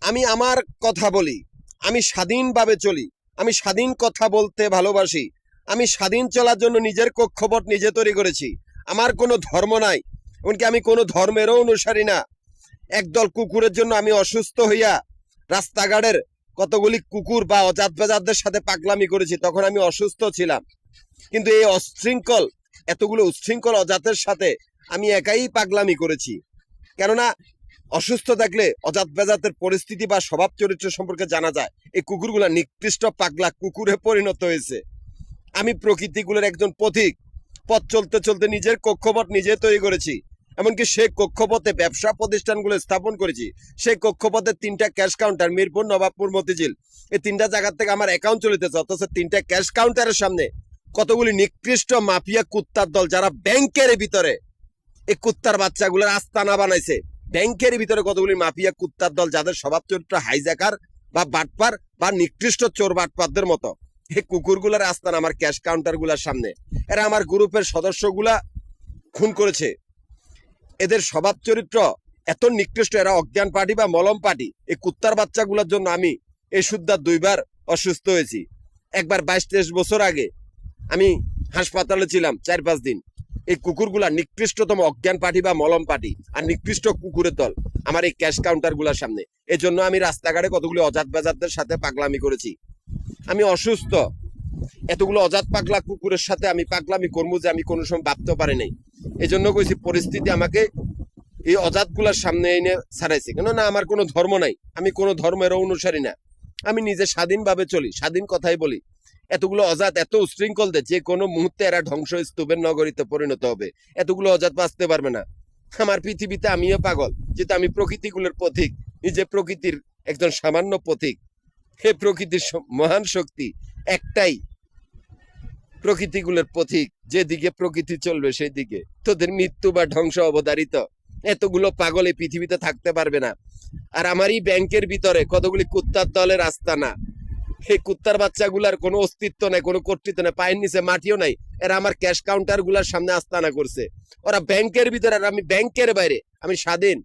আমি আমার কথা বলি, আমি স্বাধীনভাবে চলি, আমি স্বাধীন কথা বলতে ভালোবাসি, আমি স্বাধীন চলার জন্য নিজের কক্ষপথ নিজে তৈরি করেছি। আমার কোনো ধর্ম নাই, এমনকি আমি কোনো ধর্মেরও অনুসারী না। একদল কুকুরের জন্য আমি অসুস্থ হইয়া রাস্তাঘাটের কতগুলি কুকুর বা অজাত বেজাতদের সাথে পাগলামি করেছি, তখন আমি অসুস্থ ছিলাম। কিন্তু এই এতগুলো উচ্ছৃঙ্খল অজাতের সাথে আমি একাই পাগলামি করেছি। কেননা অসুস্থ থাকলে অজাত বেজাতের পরিস্থিতি বা স্বভাব চরিত্র সম্পর্কে জানা যায়। এই কুকুরগুলা নিকৃষ্ট পাগলা কুকুরে পরিণত হয়েছে। আমি প্রকৃতিগুলোর একজন পথিক, পথ চলতে চলতে নিজের কক্ষপথ নিজে তৈরি করেছি। এমনকি সেই কক্ষপথে ব্যবসা প্রতিষ্ঠানগুলো স্থাপন করেছি। সেই কক্ষপথে 3টা ক্যাশ কাউন্টার, মিরপুর, নবাবপুর, মতিঝিল, এই 3টা জায়গা থেকে আমার অ্যাকাউন্ট চলিতেছে। অথচ 3টা ক্যাশ কাউন্টারের সামনে কতগুলি নিকৃষ্ট মাফিয়া কুত্তার দল, যারা ব্যাংকের ভিতরে এই কুত্তার বাচ্চাগুলোর আস্তানা বানাইছে। ব্যাংকের ভিতরে কতগুলি মাফিয়া কুত্তার দল, যাদের স্বভাব চরিত্র হাইজ্যাকার বা বাটপার বা নিকৃষ্ট চোর বাটপারদের মতো। এই কুকুরগুলার আস্তানা আমার ক্যাশ কাউন্টার গুলার সামনে। এরা আমার গ্রুপের সদস্যগুলা খুন করেছে। এদের স্বভাব চরিত্র এত নিকৃষ্ট, এরা অজ্ঞান পার্টি বা মলম পার্টি। এই কুত্তার বাচ্চাগুলোর জন্য আমি এই সুদ্ধা 2বার অসুস্থ হয়েছি। একবার 22-23 বছর আগে আমি হাসপাতালে ছিলাম 4-5 দিন। এই কুকুরগুলা নিকৃষ্টতম অজ্ঞান পার্টি বা মলম পার্টি আর নিকৃষ্ট কুকুরের দল আমার এই ক্যাশ কাউন্টার গুলার সামনে। এই জন্য আমি রাস্তাঘাটে কতগুলি অজাত বেজাতদের সাথে পাগলামি করেছি। আমি অসুস্থ, এতগুলো অজাত পাগলা কুকুরের সাথে আমি পাগলামি করবো যে আমি কোনো সময় ভাবতে পারি নাই। এই জন্য কইছি পরিস্থিতি আমাকে এই অজাত গুলার সামনে এনে ছাড়াইছে। কেন না আমার কোনো ধর্ম নাই, আমি কোনো ধর্মের অনুসারী না। আমি নিজে স্বাধীনভাবে চলি, স্বাধীন কথাই বলি। এতগুলো অজাত এত উশৃঙ্খল যে কোনো মুহূর্তে এরা ধ্বংস স্তূপের নগরীতে পরিণত হবে। এতগুলো অজাত বাঁচতে পারবে না। আমার পৃথিবীতে আমিও পাগল, যেহেতু আমি প্রকৃতিগুলোর পথিক, নিজে প্রকৃতির একজন সামান্য পথিক। হে প্রকৃতির মহান শক্তি একটাই, প্রকৃতিগুলোর পথিক, যেদিকে প্রকৃতি চলবে সেই দিকে তোদের মৃত্যু বা ধ্বংস অবধারিত। এতগুলো পাগল এই পৃথিবীতে থাকতে পারবে না। আর আমারই ব্যাংকের ভিতরে কতগুলি কুত্তার দলের আস্তানা। এই কুত্তার বাচ্চাগুলার কোনো অস্তিত্ব নাই, কোনো কর্তৃত্ব নাই, পায়ের নিচে মাটিও নাই। এরা আমার ক্যাশ কাউন্টার গুলার সামনে আস্তানা করছে। ওরা ব্যাংকের ভিতরে আর আমি ব্যাংকের বাইরে। আমি স্বাধীন।